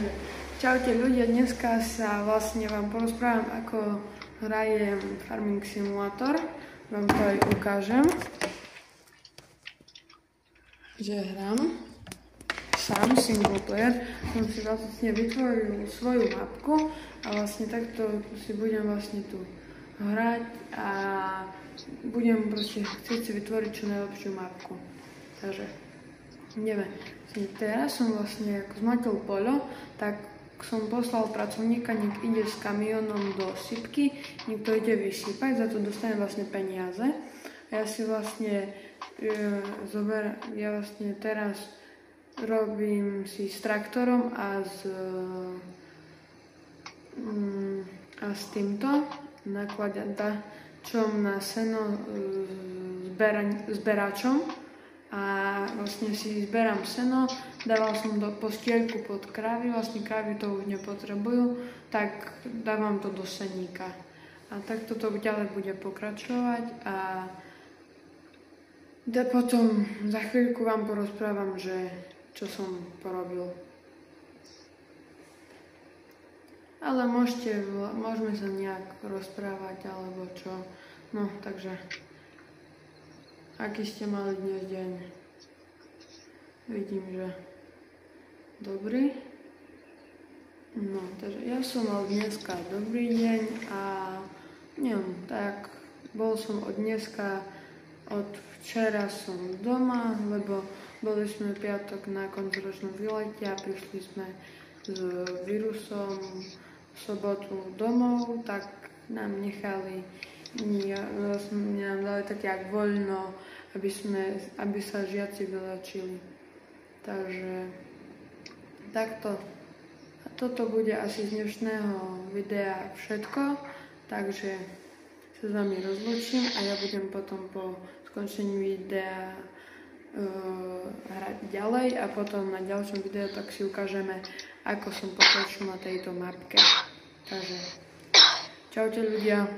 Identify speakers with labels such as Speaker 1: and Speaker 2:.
Speaker 1: Takže, čaute ľudia, dneska sa vlastne vám porozprávam, ako hrajem Farming Simulator. Vám to aj ukážem. Že hrám sám single player. Som si vlastne vytvoril svoju mapku a vlastne takto si budem vlastne tu hrať a budem proste chcieť si vytvoriť čo najlepšiu mapku. Takže ideme. Teraz som vlastne ako zmatil poľo, tak som poslal pracovníka, nech ide s kamionom do sypky, niekto ide vysypať, za to dostane vlastne peniaze. A ja si vlastne teraz robím si s traktorom a s týmto nakladačom na seno zberačom. A vlastne si zberám seno, dával som do postielku pod krávy, vlastne krávy to už nepotrebujú, tak dávam to do seníka. A takto to ďalej bude pokračovať a potom za chvíľku vám porozprávam, že čo som porobil. Ale môžeme sa nejak rozprávať alebo čo. No, takže aký ste mali dnes deň? Vidím, že dobrý. No, takže ja som mal dneska dobrý deň a neviem, tak bol som od včera som doma, lebo boli sme piatok na koncoročnom výlete a prišli sme s vírusom v sobotu domov, tak nám nechali nám dali také jak voľno, aby sa žiaci vylečili. Takže takto. A toto bude asi z dnešného videa všetko, takže sa s vami rozlúčim a ja budem potom po skončení videa hrať ďalej a potom na ďalšom videu tak si ukážeme, ako som pokročil na tejto mapke. Takže čaute ľudia.